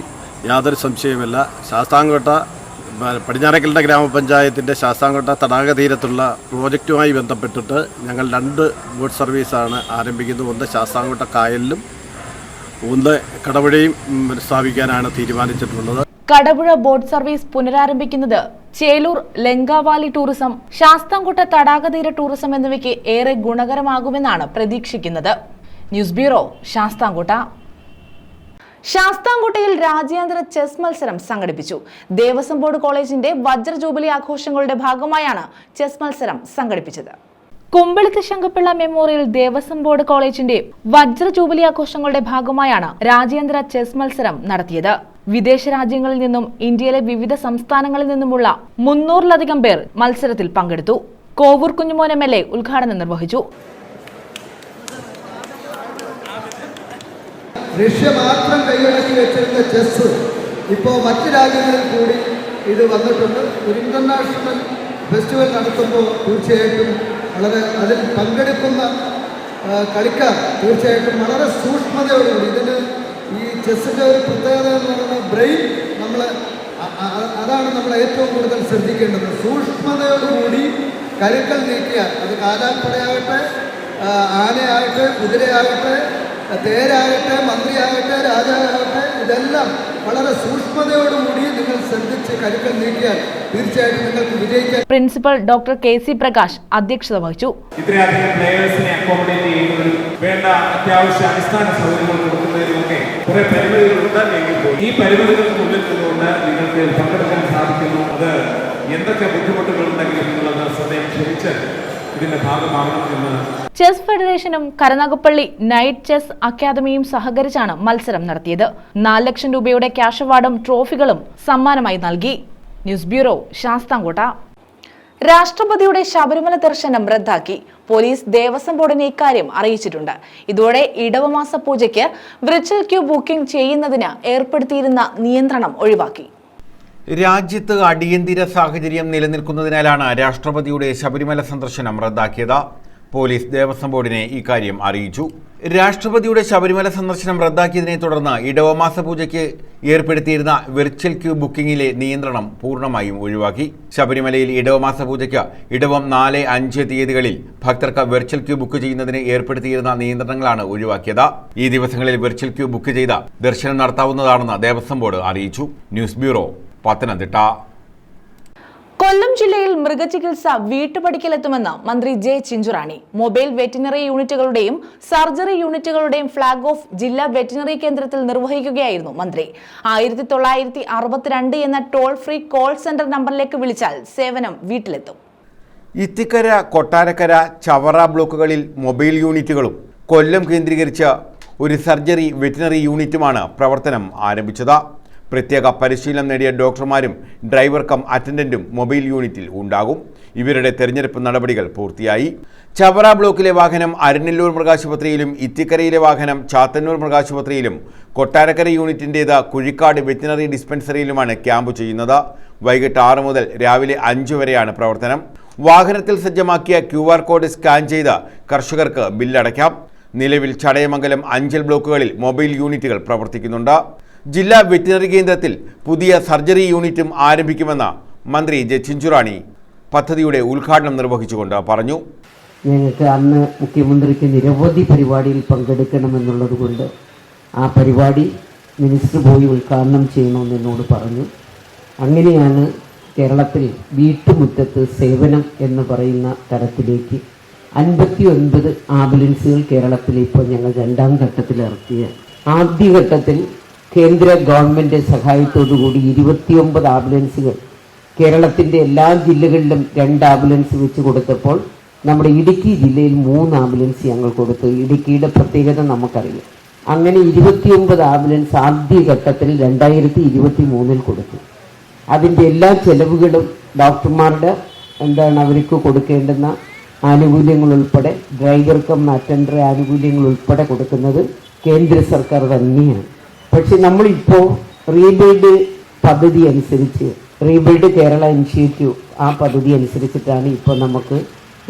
I: യാതൊരു സംശയവുമില്ല. ശാസ്താംകോട്ട പടിഞ്ഞാറക്കല്ലട ഗ്രാമപഞ്ചായത്തിൻ്റെ ശാസ്താംകോട്ട തടാക തീരത്തുള്ള പ്രോജക്റ്റുമായി ബന്ധപ്പെട്ടിട്ട് ഞങ്ങൾ 2 ബോട്ട് സർവീസാണ് ആരംഭിക്കുന്നത്. ഒന്ന് ശാസ്താംകോട്ട കായലിലും ഒന്ന് കടപുഴയും സ്ഥാപിക്കാനാണ് തീരുമാനിച്ചിട്ടുള്ളത്.
A: കടപുഴ ബോട്ട് സർവീസ് പുനരാരംഭിക്കുന്നത് ചേലൂർ ലങ്കാവാലി ടൂറിസം, ശാസ്താംകോട്ട തടാകതീര ടൂറിസം എന്നിവയ്ക്ക് ഏറെ ഗുണകരമാകുമെന്നാണ് പ്രതീക്ഷിക്കുന്നത്. News bureau, Sasthamkotta. ശാസ്താംകോട്ടയിൽ രാജ്യാന്തര ചെസ് മത്സരം സംഘടിപ്പിച്ചു. ദേവസ്വം ബോർഡ് കോളേജിന്റെ വജ്ര ജൂബിലി ആഘോഷങ്ങളുടെ ഭാഗമായാണ് ചെസ് മത്സരം സംഘടിപ്പിച്ചത്. കുമ്പളത്ത് ശങ്കപ്പിള്ള മെമ്മോറിയൽ ദേവസ്വം ബോർഡ് കോളേജിന്റെ വജ്ര ജൂബിലി ആഘോഷങ്ങളുടെ ഭാഗമായാണ് രാജ്യാന്തര ചെസ് മത്സരം നടത്തിയത്. വിദേശ രാജ്യങ്ങളിൽ നിന്നും ഇന്ത്യയിലെ വിവിധ സംസ്ഥാനങ്ങളിൽ നിന്നുമുള്ള 300-ലധികം പേർ മത്സരത്തിൽ പങ്കെടുത്തു. കോവൂർ കുഞ്ഞുമോൻ MLA ഉദ്ഘാടനം നിർവഹിച്ചു.
J: റഷ്യ മാത്രം കൈയടക്കി വെച്ചിരുന്ന ചെസ് ഇപ്പോൾ മറ്റ് രാജ്യങ്ങളിൽ കൂടി ഇത് വന്നിട്ടുണ്ട്. ഒരു ഇന്റർനാഷണൽ ഫെസ്റ്റിവൽ നടത്തുമ്പോൾ തീർച്ചയായിട്ടും അതിൽ പങ്കെടുക്കുന്ന കളിക്കാർ തീർച്ചയായിട്ടും വളരെ സൂക്ഷ്മതയോടുകൂടി, ഇതിന് ഈ ചെസ്സിൻ്റെ ഒരു പ്രത്യേകത എന്ന് പറയുന്നത് ബ്രെയിൻ, അതാണ് നമ്മൾ ഏറ്റവും കൂടുതൽ ശ്രദ്ധിക്കേണ്ടത്. സൂക്ഷ്മതയോടുകൂടി കരുക്കൾ നീക്കിയാൽ അത് കാലാൾപ്പടയാകട്ടെ, ആനയാകട്ടെ, കുതിരയാകട്ടെ, തേരാകട്ടെ, മന്ത്രിയാകട്ടെ, രാജാവാകട്ടെ, ഇതെല്ലാം വളരെ സൂക്ഷ്മതയോടുകൂടി നിങ്ങൾ ശ്രദ്ധിച്ച് കരുക്കൾ നീക്കിയാൽ തീർച്ചയായിട്ടും നിങ്ങൾക്ക് വിജയിക്കാൻ.
A: പ്രിൻസിപ്പൽ ഡോക്ടർ KC പ്രകാശ് അധ്യക്ഷത വഹിച്ചു.
K: ഇത്രയധികം പ്ലേയേഴ്സിനെ അക്കോമഡേറ്റ് ചെയ്യുന്നതിനും വേണ്ട അത്യാവശ്യ അടിസ്ഥാന സൗകര്യങ്ങൾ കൊടുക്കുന്നതിനുമൊക്കെ കുറെ പരിമിതികളുണ്ട്. എങ്കിൽ ഈ പരിമിതികൾക്കുള്ളിൽ നിന്നുകൊണ്ട് നിങ്ങൾക്ക് പങ്കെടുക്കാൻ സാധിക്കുന്നു. അത് എന്തൊക്കെ ബുദ്ധിമുട്ടുകളുണ്ടെങ്കിലും നിങ്ങളത് സദയം ക്ഷമിച്ച് ഇതിന്റെ ഭാഗമാകണമെന്ന്.
A: ചെസ് ഫെഡറേഷനും കരുനാഗപ്പള്ളി നൈറ്റ് ചെസ് അക്കാദമിയും സഹകരിച്ചാണ് മത്സരം നടത്തിയത്. 4 ലക്ഷം രൂപയുടെ ക്യാഷ് അവാർഡും ട്രോഫികളും സമ്മാനമായി നൽകി. News bureau, Sasthamkotta. രാഷ്ട്രപതിയുടെ ശബരിമല ദർശനം റദ്ദാക്കി. പോലീസ് ദേവസ്വം ബോർഡിനെ ഇക്കാര്യം അറിയിച്ചിട്ടുണ്ട്. ഇതോടെ ഇടവമാസ പൂജയ്ക്ക് വിർച്വൽ ക്യൂ ബുക്കിംഗ് ചെയ്യുന്നതിന് ഏർപ്പെടുത്തിയിരുന്ന നിയന്ത്രണം ഒഴിവാക്കി.
C: രാജ്യത്ത് അടിയന്തര സാഹചര്യം നിലനിൽക്കുന്നതിനാലാണ് രാഷ്ട്രപതിയുടെ ശബരിമല സന്ദർശനം റദ്ദാക്കിയത്. പോലീസ് ദേവസ്വം ബോർഡിനെ ഇക്കാര്യം അറിയിച്ചു. രാഷ്ട്രപതിയുടെ ശബരിമല സന്ദർശനം റദ്ദാക്കിയതിനെ തുടർന്ന് ഇടവമാസ പൂജയ്ക്ക് ഏർപ്പെടുത്തിയിരുന്ന വിർച്വൽ ക്യൂ ബുക്കിംഗിലെ നിയന്ത്രണം പൂർണ്ണമായും ഒഴിവാക്കി. ശബരിമലയിൽ ഇടവമാസ പൂജയ്ക്ക് ഇടവം 4, 5 തീയതികളിൽ ഭക്തർക്ക് വിർച്വൽ ക്യൂ ബുക്ക് ചെയ്യുന്നതിന് ഏർപ്പെടുത്തിയിരുന്ന നിയന്ത്രണങ്ങളാണ് ഒഴിവാക്കിയത്. ഈ ദിവസങ്ങളിൽ വിർച്വൽ ക്യൂ ബുക്ക് ചെയ്ത് ദർശനം നടത്താവുന്നതാണെന്ന് ദേവസ്വം ബോർഡ് അറിയിച്ചു. News bureau, Pathanamthitta.
A: കൊല്ലം ജില്ലയിൽ മൃഗചികിത്സ വീട്ടുപടിക്കലെത്തുമെന്ന് മന്ത്രി ജെ ചിഞ്ചുറാണി. മൊബൈൽ വെറ്റിനറി യൂണിറ്റുകളുടെയും സർജറി യൂണിറ്റുകളുടെയും ഫ്ളാഗ് ഓഫ് ജില്ലാ വെറ്റിനറി കേന്ദ്രത്തിൽ നിർവഹിക്കുകയായിരുന്നു മന്ത്രി. 1962 എന്ന ടോൾ ഫ്രീ കോൾ സെന്റർ നമ്പറിലേക്ക് വിളിച്ചാൽ സേവനം വീട്ടിലെത്തും.
C: ഇത്തിക്കര, കൊട്ടാരക്കര, ചവറ ബ്ലോക്കുകളിൽ മൊബൈൽ യൂണിറ്റുകളും കൊല്ലം കേന്ദ്രീകരിച്ച ഒരു സർജറി വെറ്റിനറി യൂണിറ്റുമാണ് പ്രവർത്തനം ആരംഭിച്ചത്. പ്രത്യേക പരിശീലനം നേടിയ ഡോക്ടർമാരും ഡ്രൈവർ കം അറ്റൻഡന്റും മൊബൈൽ യൂണിറ്റിൽ ഉണ്ടാകും. ഇവരുടെ തെരഞ്ഞെടുപ്പ് നടപടികൾ പൂർത്തിയായി. ചവറ ബ്ലോക്കിലെ വാഹനം അരനെല്ലൂർ മൃഗാശുപത്രിയിലും ഇത്തിക്കരയിലെ വാഹനം ചാത്തന്നൂർ മൃഗാശുപത്രിയിലും കൊട്ടാരക്കര യൂണിറ്റിൻ്റേത് കുഴിക്കാട് വെറ്റിനറി ഡിസ്പെൻസറിയിലുമാണ് ക്യാമ്പ് ചെയ്യുന്നത്. വൈകിട്ട് 6 മുതൽ രാവിലെ 5 വരെയാണ് പ്രവർത്തനം. വാഹനത്തിൽ സജ്ജമാക്കിയ QR കോഡ് സ്കാൻ ചെയ്ത് കർഷകർക്ക് ബില്ലടയ്ക്കാം. നിലവിൽ ചടയമംഗലം, അഞ്ചൽ ബ്ലോക്കുകളിൽ മൊബൈൽ യൂണിറ്റുകൾ പ്രവർത്തിക്കുന്നുണ്ട്. ജില്ലാ വെറ്റിനറി കേന്ദ്രത്തിൽ പുതിയ സർജറി യൂണിറ്റും ആരംഭിക്കുമെന്ന് മന്ത്രി ജെ ചിഞ്ചുറാണി പദ്ധതിയുടെ ഉദ്ഘാടനം നിർവഹിച്ചുകൊണ്ട് പറഞ്ഞു.
F: ഞങ്ങൾക്ക് അന്ന് മുഖ്യമന്ത്രിക്ക് നിരവധി പരിപാടിയിൽ പങ്കെടുക്കണമെന്നുള്ളത് കൊണ്ട് ആ പരിപാടി മിനിസ്റ്റർ പോയി ഉദ്ഘാടനം ചെയ്യണമെന്ന് എന്നോട് പറഞ്ഞു. അങ്ങനെയാണ് കേരളത്തിൽ വീട്ടുമുറ്റത്ത് സേവനം എന്ന് പറയുന്ന തരത്തിലേക്ക് 59 ആംബുലൻസുകൾ കേരളത്തിൽ ഇപ്പോൾ ഞങ്ങൾ 2ാം ഘട്ടത്തിൽ ഇറക്കിയ. ആദ്യഘട്ടത്തിൽ കേന്ദ്ര ഗവൺമെൻറ് സഹായത്തോടുകൂടി 29 ആംബുലൻസുകൾ കേരളത്തിൻ്റെ എല്ലാ ജില്ലകളിലും 2 ആംബുലൻസ് വെച്ച് കൊടുത്തപ്പോൾ നമ്മുടെ ഇടുക്കി ജില്ലയിൽ 3 ആംബുലൻസ് ഞങ്ങൾ കൊടുത്തു. ഇടുക്കിയുടെ പ്രത്യേകത നമുക്കറിയാം. അങ്ങനെ 29 ആംബുലൻസ് ആദ്യഘട്ടത്തിൽ 2023 കൊടുത്തു. അതിൻ്റെ എല്ലാ ചെലവുകളും ഡോക്ടർമാരുടെ അവർക്ക് കൊടുക്കേണ്ടുന്ന ആനുകൂല്യങ്ങൾ ഉൾപ്പെടെ ഡ്രൈവർ കം അറ്റൻഡർ ആനുകൂല്യങ്ങൾ ഉൾപ്പെടെ കൊടുക്കുന്നത് കേന്ദ്ര സർക്കാർ തന്നെയാണ്. പക്ഷെ നമ്മളിപ്പോൾ റീബിൽഡ് പദ്ധതി അനുസരിച്ച്, റീബിൽഡ് കേരള ഇനിഷ്യേറ്റീവ് ആ പദ്ധതി അനുസരിച്ചിട്ടാണ് ഇപ്പോൾ നമുക്ക്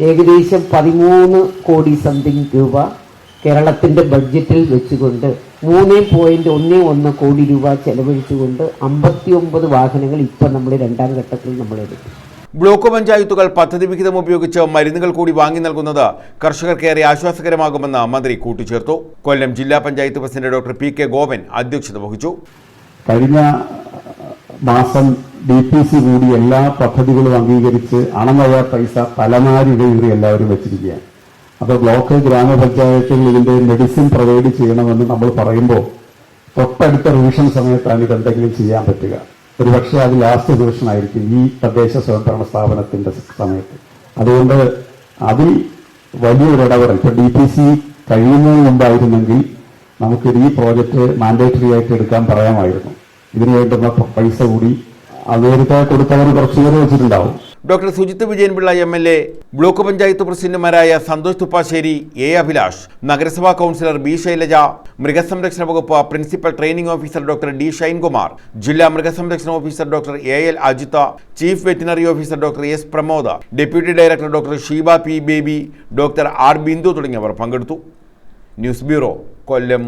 F: ഏകദേശം 13 കോടി സംതിങ് രൂപ കേരളത്തിൻ്റെ ബഡ്ജറ്റിൽ വെച്ചുകൊണ്ട് 3.11 കോടി രൂപ ചെലവഴിച്ചുകൊണ്ട് 59 വാഹനങ്ങൾ ഇപ്പോൾ നമ്മൾ 2ാം ഘട്ടത്തിൽ നമ്മളെടുക്കും.
C: ബ്ലോക്ക് പഞ്ചായത്തുകൾ പദ്ധതി വിഹിതം ഉപയോഗിച്ച് മരുന്നുകൾ കൂടി വാങ്ങി നൽകുന്നത് കർഷകർക്കേറെ ആശ്വാസകരമാകുമെന്ന് മന്ത്രി കൂട്ടിച്ചേർത്തു. കൊല്ലം ജില്ലാ panchayat president doctor PK Gopan അധ്യക്ഷത വഹിച്ചു.
H: കഴിഞ്ഞ മാസം DPC കൂടി എല്ലാ പദ്ധതികളും അംഗീകരിച്ച് അണമയ പൈസ തലമാരിടയിൽ എല്ലാവരും വെച്ചിരിക്കുകയാണ്. അപ്പോൾ ബ്ലോക്ക് ഗ്രാമപഞ്ചായത്തിൽ ഇതിന്റെ മെഡിസിൻ പ്രൊവൈഡ് ചെയ്യണമെന്ന് നമ്മൾ പറയുമ്പോൾ തൊട്ടടുത്ത റിവിഷൻ സമയത്താണ് ഇതെന്തെങ്കിലും ചെയ്യാൻ പറ്റുക. ഒരുപക്ഷെ അത് ലാസ്റ്റ് റിവിഷൻ ആയിരിക്കും ഈ തദ്ദേശ സ്വയംഭരണ സ്ഥാപനത്തിന്റെ സമയത്ത്. അതുകൊണ്ട് അതിൽ വലിയൊരു ഇടപെടൽ ഇപ്പോൾ DPC കഴിയുന്നതിന് മുമ്പായിരുന്നെങ്കിൽ നമുക്കിത് ഈ പ്രോജക്റ്റ് മാൻഡേറ്ററി ആയിട്ട് എടുക്കാൻ പറയാമായിരുന്നു. ഇതിനു വേണ്ടുന്ന പൈസ കൂടി നേരത്തെ കൊടുത്തവർ കുറച്ചുപേർ വെച്ചിട്ടുണ്ടാവും.
C: Doctor Sujith Vijayanpillai MLA, block panchayat പ്രസിഡന്റുമാരായ സന്തോഷ് തുപ്പാശ്ശേരി, A. അഭിലാഷ്, നഗരസഭാ കൗൺസിലർ B. ശൈലജ, മൃഗസംരക്ഷണ വകുപ്പ് principal training officer doctor D. Shine Kumar, ജില്ലാ മൃഗസംരക്ഷണ officer doctor AL Ajitha, chief veterinary officer doctor S. Pramod, deputy director doctor Sheeba P. Baby, doctor R. Bindu തുടങ്ങിയവർ പങ്കെടുത്തു. ന്യൂസ് ബ്യൂറോ, കൊല്ലം.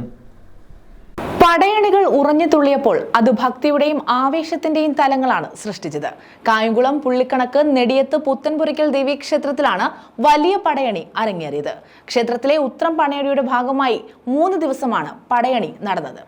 A: പടയണികൾ ഉറഞ്ഞു തുള്ളിയപ്പോൾ അത് ഭക്തിയുടെയും ആവേശത്തിന്റെയും തലങ്ങളാണ് സൃഷ്ടിച്ചത്. കായംകുളം, പുള്ളിക്കണക്ക്, നെടിയത്ത്, പുത്തൻപുരയ്ക്കൽ ദേവീക്ഷേത്രത്തിലാണ് വലിയ പടയണി അരങ്ങേറിയത്. ക്ഷേത്രത്തിലെ ഉത്രം പടയണിയുടെ ഭാഗമായി 3 ദിവസമാണ് പടയണി നടന്നത്.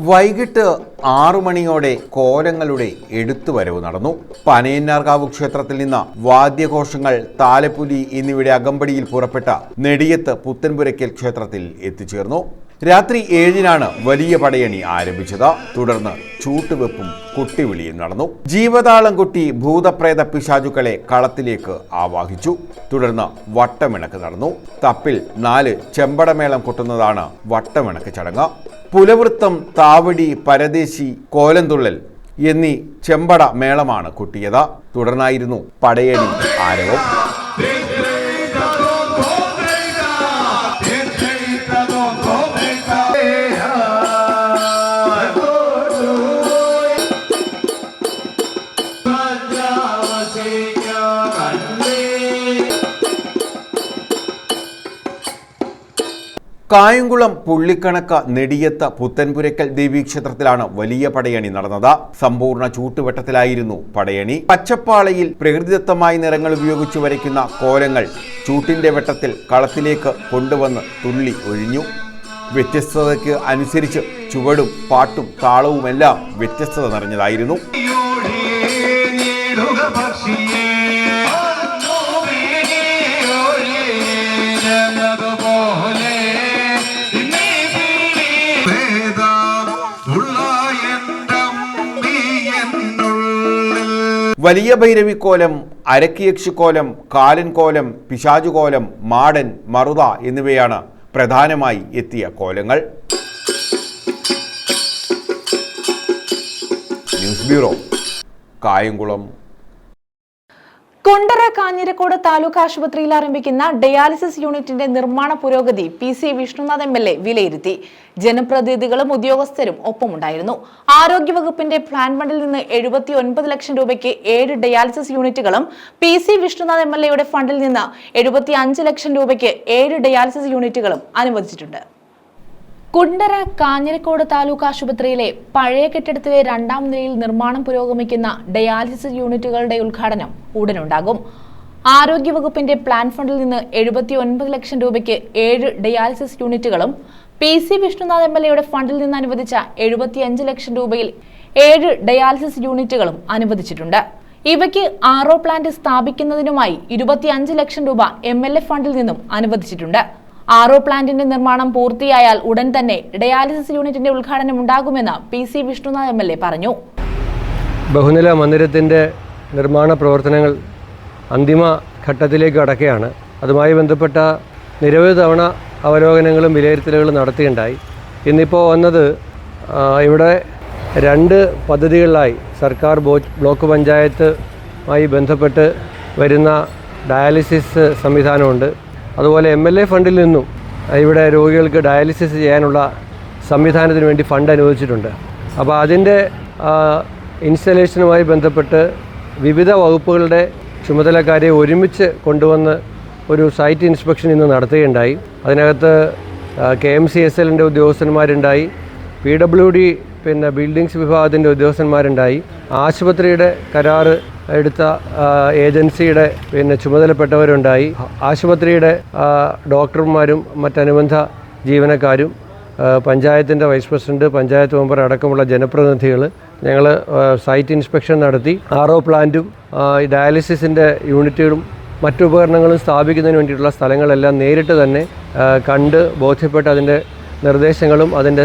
C: വൈകിട്ട് 6 മണിയോടെ കോലങ്ങളുടെ എടുത്തുവരവ് നടന്നു. പനയന്നാർകാവ് ക്ഷേത്രത്തിൽ നിന്ന് വാദ്യഘോഷങ്ങൾ, താലപ്പൊലി എന്നിവയുടെ അകമ്പടിയിൽ പുറപ്പെട്ട നെടിയത്ത് പുത്തൻപുരയ്ക്കൽ ക്ഷേത്രത്തിൽ എത്തിച്ചേർന്നു. രാത്രി 7-നാണ് വലിയ പടയണി ആരംഭിച്ചത്. തുടർന്ന് ചൂട്ടുവെപ്പും കുട്ടിവിളിയും നടന്നു. ജീവതാളം കൊട്ടി ഭൂതപ്രേത പിശാചുക്കളെ കളത്തിലേക്ക് ആവാഹിച്ചു. തുടർന്ന് വട്ടമിണക്ക് നടന്നു. തപ്പിൽ 4 ചെമ്പടമേളം കൊട്ടുന്നതാണ് വട്ടമിണക്ക് ചടങ്ങ്. പുലവൃത്തം, താവടി, പരദേശി, കോലന്തുള്ളൽ, എന്നീ ചെമ്പട മേളമാണ് കൊട്ടിയത്. തുടർന്നായിരുന്നു പടയണി ആരവം. കായംകുളം പുള്ളിക്കണക്ക നെടിയത്ത പുത്തൻപുരക്കൽ ദേവീക്ഷേത്രത്തിലാണ് വലിയ പടയണി നടന്നത്. സമ്പൂർണ്ണ ചൂട്ടുവെട്ടത്തിലായിരുന്നു പടയണി. പച്ചപ്പാളയിൽ പ്രകൃതിദത്തമായ നിറങ്ങൾ ഉപയോഗിച്ച് വരയ്ക്കുന്ന കോലങ്ങൾ ചൂട്ടിന്റെ വെട്ടത്തിൽ കളത്തിലേക്ക് കൊണ്ടുവന്ന് തുള്ളി ഒഴിഞ്ഞു. വ്യത്യസ്തതയ്ക്ക് അനുസരിച്ച് ചുവടും പാട്ടും താളവുമെല്ലാം വ്യത്യസ്തത നിറഞ്ഞതായിരുന്നു. വലിയ ഭൈരവിക്കോലം, അരക്കിയക്ഷിക്കോലം, കാലൻ കോലം, പിശാചുകോലം, മാടൻ, മറുത എന്നിവയാണ് പ്രധാനമായി എത്തിയ കോലങ്ങൾ. News bureau, Kayamkulam.
A: കുണ്ടറ കാഞ്ഞിരക്കോട് താലൂക്ക് ആശുപത്രിയിൽ ആരംഭിക്കുന്ന ഡയാലിസിസ് യൂണിറ്റിന്റെ നിർമ്മാണ പുരോഗതി PC വിഷ്ണുനാഥ് MLA വിലയിരുത്തി. ജനപ്രതിനിധികളും ഉദ്യോഗസ്ഥരും ഒപ്പമുണ്ടായിരുന്നു. ആരോഗ്യവകുപ്പിന്റെ പ്ലാൻ ഫണ്ടിൽ നിന്ന് 79 ലക്ഷം രൂപയ്ക്ക് 7 ഡയാലിസിസ് യൂണിറ്റുകളും PC വിഷ്ണുനാഥ് MLAയുടെ ഫണ്ടിൽ നിന്ന് 75 ലക്ഷം രൂപയ്ക്ക് 7 ഡയാലിസിസ് യൂണിറ്റുകളും അനുവദിച്ചിട്ടുണ്ട്. കുണ്ടറ കാഞ്ഞിരക്കോട് താലൂക്ക് ആശുപത്രിയിലെ പഴയ കെട്ടിടത്തിലെ 2ാം നിലയിൽ നിർമ്മാണം പുരോഗമിക്കുന്ന ഡയാലിസിസ് യൂണിറ്റുകളുടെ ഉദ്ഘാടനം ഉടനുണ്ടാകും. ആരോഗ്യവകുപ്പിന്റെ പ്ലാൻ ഫണ്ടിൽ നിന്ന് 79 ലക്ഷം രൂപയ്ക്ക് 7 ഡയാലിസിസ് യൂണിറ്റുകളും PC വിഷ്ണുനാഥ് MLAയുടെ ഫണ്ടിൽ നിന്ന് അനുവദിച്ച 75 ലക്ഷം രൂപയിൽ 7 ഡയാലിസിസ് യൂണിറ്റുകളും അനുവദിച്ചിട്ടുണ്ട്. ഇവയ്ക്ക് RO പ്ലാന്റ് സ്ഥാപിക്കുന്നതിനുമായി 25 ലക്ഷം രൂപ MLA ഫണ്ടിൽ നിന്നും അനുവദിച്ചിട്ടുണ്ട്. RO പ്ലാന്റിന്റെ നിർമ്മാണം പൂർത്തിയായാൽ ഉടൻ തന്നെ ഡയാലിസിസ് യൂണിറ്റിന്റെ ഉദ്ഘാടനം ഉണ്ടാകുമെന്ന് PC വിഷ്ണുനാഥ് MLA പറഞ്ഞു.
L: ബഹുനില മന്ദിരത്തിന്റെ നിർമ്മാണ പ്രവർത്തനങ്ങൾ അന്തിമ ഘട്ടത്തിലേക്ക് കടക്കുകയാണ്. അതുമായി ബന്ധപ്പെട്ട നിരവധി തവണ അവലോകനങ്ങളും വിലയിരുത്തലുകളും നടത്തിയിട്ടുണ്ടായി. ഇന്നിപ്പോൾ വന്നത് ഇവിടെ 2 പദ്ധതികളിലായി സർക്കാർ ബ്ലോക്ക് പഞ്ചായത്തുമായി ബന്ധപ്പെട്ട് വരുന്ന ഡയാലിസിസ് സംവിധാനമുണ്ട്. അതുപോലെ MLA ഫണ്ടിൽ നിന്നും ഇവിടെ രോഗികൾക്ക് ഡയാലിസിസ് ചെയ്യാനുള്ള സംവിധാനത്തിന് വേണ്ടി ഫണ്ട് അനുവദിച്ചിട്ടുണ്ട്. അപ്പോൾ അതിൻ്റെ ഇൻസ്റ്റലേഷനുമായി ബന്ധപ്പെട്ട് വിവിധ വകുപ്പുകളുടെ ചുമതലക്കാരെ ഒരുമിച്ച് കൊണ്ടുവന്ന് ഒരു സൈറ്റ് ഇൻസ്പെക്ഷൻ ഇന്ന് നടത്തുകയുണ്ടായി. അതിനകത്ത് KMCSLൻ്റെ ഉദ്യോഗസ്ഥന്മാരുണ്ടായി, PWD ബിൽഡിങ്സ് വിഭാഗത്തിൻ്റെ ഉദ്യോഗസ്ഥന്മാരുണ്ടായി, ആശുപത്രിയുടെ കരാറ് എടുത്ത ഏജൻസിയുടെ ചുമതലപ്പെട്ടവരുണ്ടായി, ആശുപത്രിയുടെ ഡോക്ടർമാരും മറ്റനുബന്ധ ജീവനക്കാരും, പഞ്ചായത്തിൻ്റെ വൈസ് പ്രസിഡന്റ്, പഞ്ചായത്ത് മെമ്പർ അടക്കമുള്ള ജനപ്രതിനിധികൾ ഞങ്ങൾ സൈറ്റ് ഇൻസ്പെക്ഷൻ നടത്തി. RO പ്ലാന്റും ഡയാലിസിസിൻ്റെ യൂണിറ്റുകളും മറ്റുപകരണങ്ങളും സ്ഥാപിക്കുന്നതിന് വേണ്ടിയിട്ടുള്ള സ്ഥലങ്ങളെല്ലാം നേരിട്ട് തന്നെ കണ്ട് ബോധ്യപ്പെട്ട് അതിൻ്റെ നിർദ്ദേശങ്ങളും അതിൻ്റെ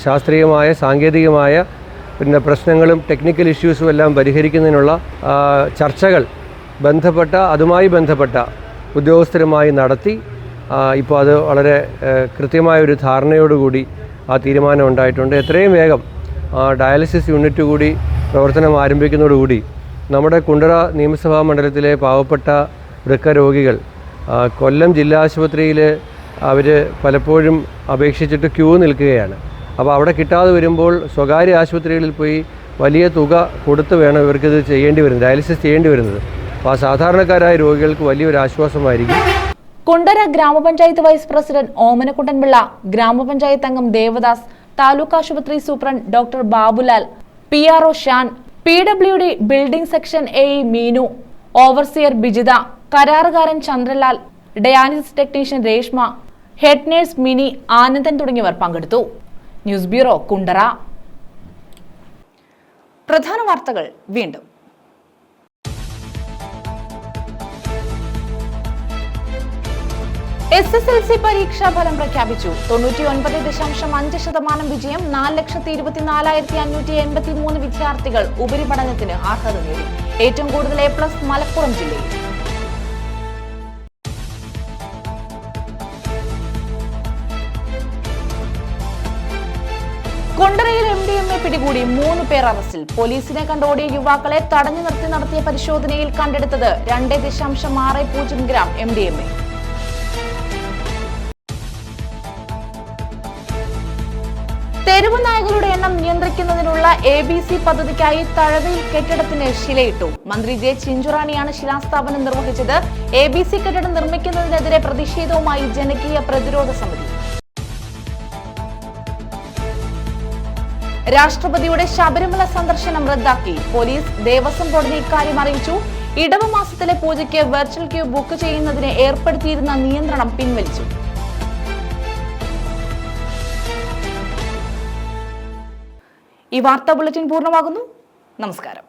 L: ശാസ്ത്രീയമായ സാങ്കേതികമായ പ്രശ്നങ്ങളും ടെക്നിക്കൽ ഇഷ്യൂസും എല്ലാം പരിഹരിക്കുന്നതിനുള്ള ചർച്ചകൾ അതുമായി ബന്ധപ്പെട്ട ഉദ്യോഗസ്ഥരുമായി നടത്തി. ഇപ്പോൾ അത് വളരെ കൃത്യമായൊരു ധാരണയോടുകൂടി ആ തീരുമാനം ഉണ്ടായിട്ടുണ്ട്. എത്രയും വേഗം ഡയാലിസിസ് യൂണിറ്റ് കൂടി പ്രവർത്തനം ആരംഭിക്കുന്നതോടുകൂടി നമ്മുടെ കുണ്ടറ നിയമസഭാ മണ്ഡലത്തിലെ പാവപ്പെട്ട വൃക്ക രോഗികൾ കൊല്ലം ജില്ലാ ആശുപത്രിയിൽ അവർ പലപ്പോഴും അപേക്ഷിച്ചിട്ട് ക്യൂ നിൽക്കുകയാണ്. അപ്പോൾ അവിടെ കിട്ടാതെ വരുമ്പോൾ സ്വകാര്യ ആശുപത്രികളിൽ പോയി വലിയ തുക കൊടുത്ത് വേണം ഇവർക്കിത് ഡയാലിസിസ് ചെയ്യേണ്ടി വരുന്നത്. അപ്പോൾ ആ സാധാരണക്കാരായ രോഗികൾക്ക് വലിയൊരു ആശ്വാസമായിരിക്കും.
A: കുണ്ടറ ഗ്രാമപഞ്ചായത്ത് വൈസ് പ്രസിഡന്റ് ഓമനക്കുട്ടൻപിള്ള, ഗ്രാമപഞ്ചായത്ത് അംഗം ദേവദാസ്, താലൂക്ക് ആശുപത്രി superintendent doctor Babulal, PRO Shan, PWD building section AE Meenu, overseer Bijitha, കരാറുകാരൻ Chandralal, dialysis technician Reshma, head nurse Mini, Anandan തുടങ്ങിയവർ പങ്കെടുത്തു. News bureau, Kundara. പ്രധാന വാർത്തകൾ വീണ്ടും. SSLC പരീക്ഷാ ഫലം പ്രഖ്യാപിച്ചു. 99.5% വിജയം. 4,24,583 വിദ്യാർത്ഥികൾ ഉപരിപഠനത്തിന് അർഹത നേടി. ഏറ്റവും കൂടുതൽ A+ മലപ്പുറം ജില്ലയിൽ. കുണ്ടറയിൽ MDMA പിടികൂടി 3 പേർ അറസ്റ്റിൽ. പോലീസിനെ കണ്ടോടിയ യുവാക്കളെ തടഞ്ഞു നിർത്തി നടത്തിയ പരിശോധനയിൽ കണ്ടെടുത്തത് 2.60 ഗ്രാം MDMA. തെരുവ് നായകളുടെ എണ്ണം നിയന്ത്രിക്കുന്നതിനുള്ള ABC പദ്ധതിക്കായി തഴവയിൽ കെട്ടിടത്തിന് ശിലയിട്ടു. മന്ത്രി ജെ ചിഞ്ചുറാണിയാണ് ശിലാസ്ഥാപനം നിർവഹിച്ചത്. ABC കെട്ടിടം നിർമ്മിക്കുന്നതിനെതിരെ പ്രതിഷേധവുമായി ജനകീയ പ്രതിരോധ സമിതി. രാഷ്ട്രപതിയുടെ ശബരിമല സന്ദർശനം റദ്ദാക്കി. പോലീസ് ദേവസ്വം കോടതി ഇക്കാര്യം അറിയിച്ചു. ഇടവ മാസത്തിലെ പൂജയ്ക്ക് വെർച്വൽ ക്യൂ ബുക്ക് ചെയ്യുന്നതിന് ഏർപ്പെടുത്തിയിരുന്ന നിയന്ത്രണം പിൻവലിച്ചു. ഈ വാർത്താ ബുള്ളറ്റിൻ പൂർണ്ണമാകുന്നു. നമസ്കാരം.